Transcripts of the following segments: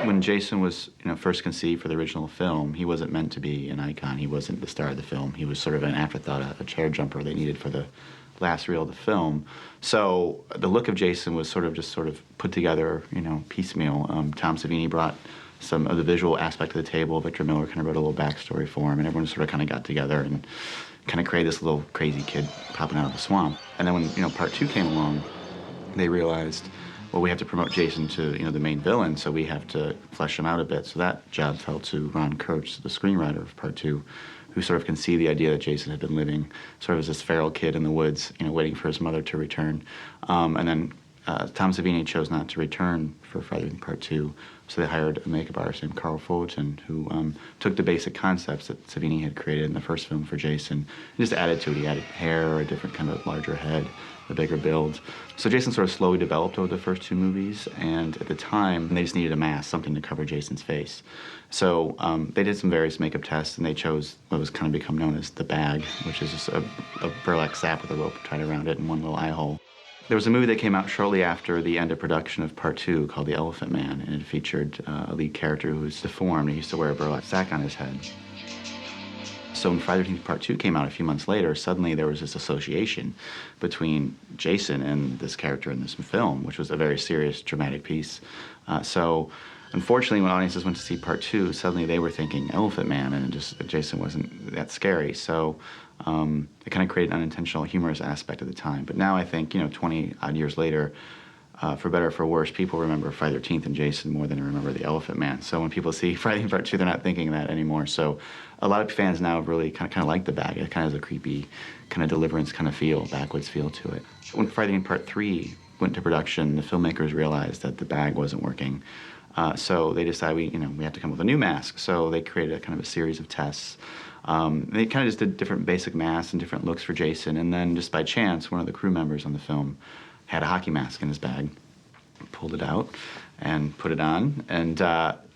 When Jason was, first conceived for the original film, he wasn't meant to be an icon. He wasn't the star of the film. He was sort of an afterthought, a chair jumper they needed for the last reel of the film. So the look of Jason was sort of put together, piecemeal. Tom Savini brought some of the visual aspect of the table. Victor Miller kind of wrote a little backstory for him, and everyone sort of kind of got together and kind of created this little crazy kid popping out of the swamp. And then when, part 2 came along, they realized, well, we have to promote Jason to, the main villain, so we have to flesh him out a bit. So that job fell to Ron Kurtz, the screenwriter of Part 2, who sort of conceived the idea that Jason had been living sort of as this feral kid in the woods, waiting for his mother to return. And then Tom Savini chose not to return for Friday the 13th Part 2, so they hired a makeup artist named Carl Fullerton, who took the basic concepts that Savini had created in the first film for Jason and just added to it. He added hair, a different kind of larger head, a bigger build. So Jason sort of slowly developed over the first 2 movies, and at the time, they just needed a mask, something to cover Jason's face. So they did some various makeup tests, and they chose what was kind of become known as the bag, which is just a burlap sack with a rope tied around it and one little eye hole. There was a movie that came out shortly after the end of production of Part 2 called The Elephant Man, and it featured a lead character who was deformed. He used to wear a burlap sack on his head. So when Friday the 13th Part 2 came out a few months later, suddenly there was this association between Jason and this character in this film, which was a very serious, dramatic piece. So unfortunately, when audiences went to see Part 2, suddenly they were thinking Elephant Man, and Jason wasn't that scary. So it kind of created an unintentional humorous aspect at the time. But now I think, 20-odd years later, for better or for worse, people remember Friday the 13th and Jason more than they remember the Elephant Man. So when people see Friday the 13th Part 2, they're not thinking that anymore. So a lot of fans now really kind of like the bag. It kind of has a creepy, kind of Deliverance kind of feel, backwoods feel to it. When Friday the 13th Part 3 went to production, the filmmakers realized that the bag wasn't working. So they decided we have to come up with a new mask. So they created a kind of a series of tests. They kind of just did different basic masks and different looks for Jason. And then just by chance, one of the crew members on the film had a hockey mask in his bag, pulled it out and put it on. And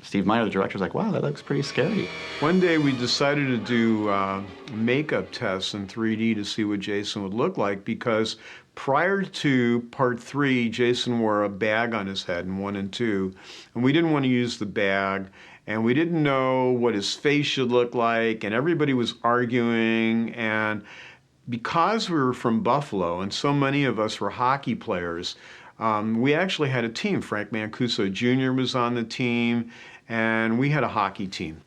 Steve Meyer, the director, was like, wow, that looks pretty scary. One day we decided to do makeup tests in 3D to see what Jason would look like, because prior to Part 3, Jason wore a bag on his head in 1 and 2, and we didn't want to use the bag, and we didn't know what his face should look like, and everybody was arguing. And because we were from Buffalo and so many of us were hockey players, we actually had a team. Frank Mancuso Jr. was on the team, and we had a hockey team.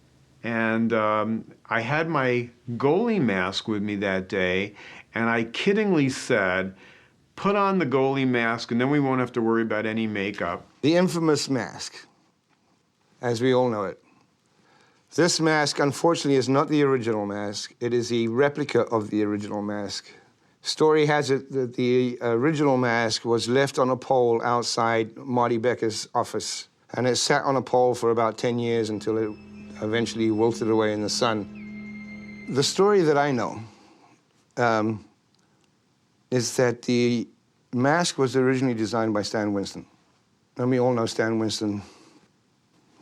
And I had my goalie mask with me that day, and I kiddingly said, put on the goalie mask and then we won't have to worry about any makeup. The infamous mask, as we all know it. This mask, unfortunately, is not the original mask. It is a replica of the original mask. Story has it that the original mask was left on a pole outside Marty Becker's office, and it sat on a pole for about 10 years until it eventually wilted away in the sun. The story that I know is that the mask was originally designed by Stan Winston. And we all know Stan Winston,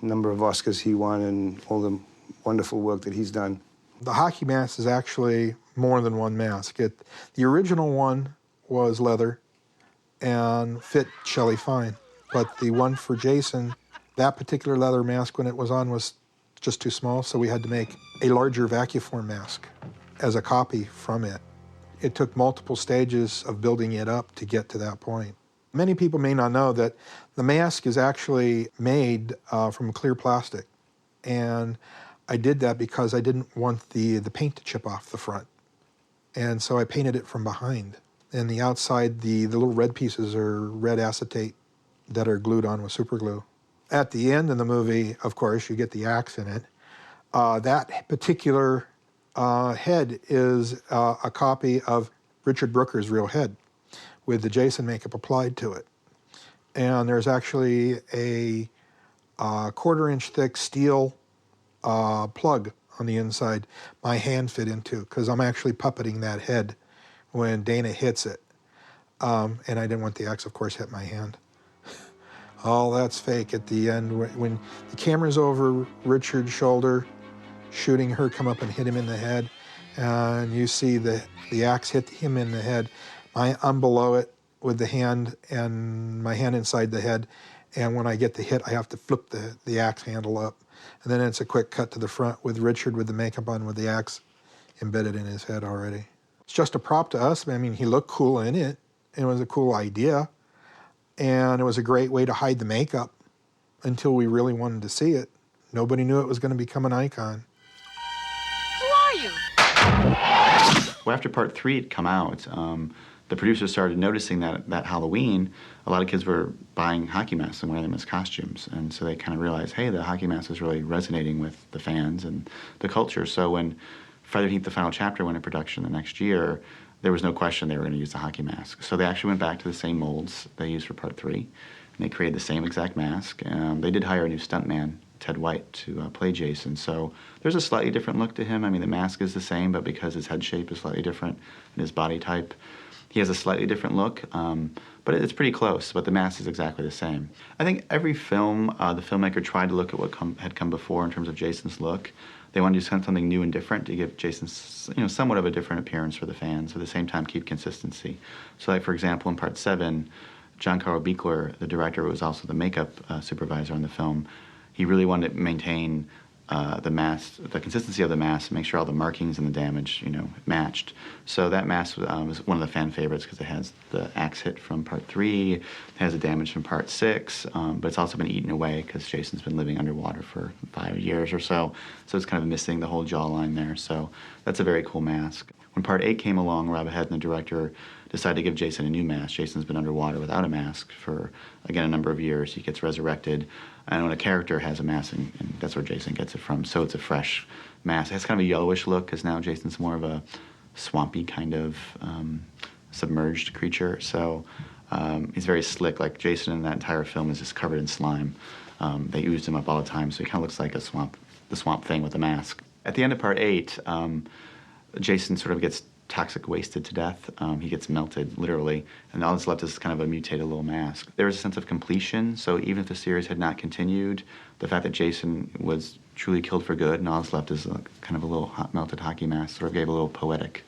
number of Oscars he won and all the wonderful work that he's done. The hockey mask is actually more than one mask. The original one was leather and fit Shelley fine. But the one for Jason, that particular leather mask when it was on was just too small, so we had to make a larger vacuform mask as a copy from it. It took multiple stages of building it up to get to that point. Many people may not know that the mask is actually made from clear plastic. And I did that because I didn't want the paint to chip off the front. And so I painted it from behind. And the outside, the little red pieces are red acetate that are glued on with super glue. At the end of the movie, of course, you get the axe in it. That particular head is a copy of Richard Brooker's real head with the Jason makeup applied to it. And there's actually a 1/4-inch thick steel plug on the inside my hand fit into, because I'm actually puppeting that head when Dana hits it. And I didn't want the axe, of course, hit my hand. All that's fake at the end. When the camera's over Richard's shoulder, shooting her come up and hit him in the head, and you see the axe hit him in the head. I'm below it with the hand and my hand inside the head, and when I get the hit, I have to flip the axe handle up. And then it's a quick cut to the front with Richard with the makeup on with the axe embedded in his head already. It's just a prop to us. I mean, he looked cool in it. It was a cool idea, and it was a great way to hide the makeup until we really wanted to see it. Nobody knew it was going to become an icon. Who are you? Well, after part 3 had come out, the producers started noticing that Halloween, a lot of kids were buying hockey masks and wearing them as costumes. And so they kind of realized, hey, the hockey mask is really resonating with the fans and the culture. So when Friday the 13th, the final chapter, went in production the next year, there was no question they were going to use the hockey mask. So they actually went back to the same molds they used for part 3, and they created the same exact mask. They did hire a new stuntman, Ted White, to play Jason. So there's a slightly different look to him. I mean, the mask is the same, but because his head shape is slightly different and his body type, he has a slightly different look, but it's pretty close, but the mask is exactly the same. I think every film, the filmmaker tried to look at what had come before in terms of Jason's look. They wanted to do something new and different to give Jason, somewhat of a different appearance for the fans, but at the same time keep consistency. So like, for example, in part 7, John Carl Buechler, the director who was also the makeup supervisor on the film, he really wanted to maintain the mask, the consistency of the mask, and make sure all the markings and the damage, matched. So that mask was one of the fan favorites because it has the axe hit from part 3, it has the damage from part 6, but it's also been eaten away because Jason's been living underwater for 5 years or so. So it's kind of missing the whole jawline there. So that's a very cool mask. When part 8 came along, Rob Head and the director decided to give Jason a new mask. Jason's been underwater without a mask for, again, a number of years. He gets resurrected. And when a character has a mask, and that's where Jason gets it from, so it's a fresh mask. It has kind of a yellowish look, because now Jason's more of a swampy kind of submerged creature. So he's very slick. Like Jason in that entire film is just covered in slime. They used him up all the time, so he kind of looks like the Swamp Thing with a mask. At the end of part 8, Jason sort of gets toxic wasted to death. He gets melted, literally, and all that's left is kind of a mutated little mask. There was a sense of completion, so even if the series had not continued, the fact that Jason was truly killed for good and all that's left is kind of a little melted hockey mask sort of gave a little poetic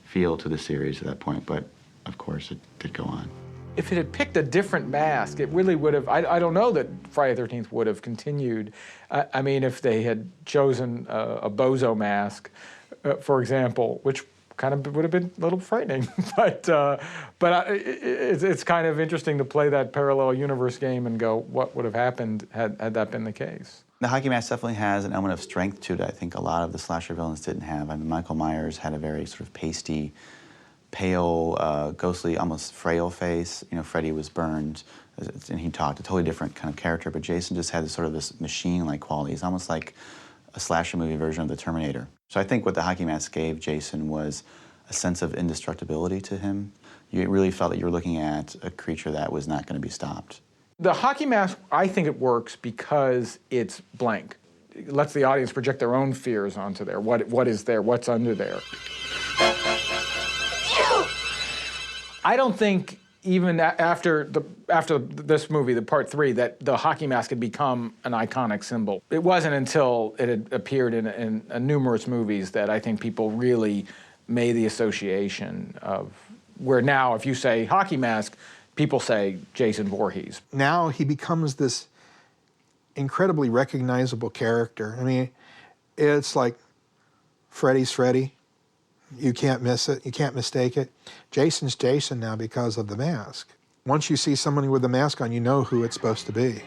feel to the series at that point, but of course it did go on. If it had picked a different mask, it really would have, I don't know that Friday the 13th would have continued. I mean, if they had chosen a bozo mask, for example, which kind of would have been a little frightening, but it's kind of interesting to play that parallel universe game and go, what would have happened had that been the case? The hockey mask definitely has an element of strength to it. I think a lot of the slasher villains didn't have. I mean, Michael Myers had a very sort of pasty, pale, ghostly, almost frail face. Freddy was burned, and he talked a totally different kind of character, but Jason just had this machine-like quality. He's almost like a slasher movie version of the Terminator. So I think what the hockey mask gave Jason was a sense of indestructibility to him. You really felt that you were looking at a creature that was not going to be stopped. The hockey mask, I think it works because it's blank. It lets the audience project their own fears onto there. What is there? What's under there? I don't think even after this movie, the part 3, that the hockey mask had become an iconic symbol. It wasn't until it had appeared in numerous movies that I think people really made the association of where now if you say hockey mask, people say Jason Voorhees. Now he becomes this incredibly recognizable character. I mean, it's like Freddy's Freddy. You can't miss it. You can't mistake it. Jason's Jason now because of the mask. Once you see somebody with a mask on, you know who it's supposed to be.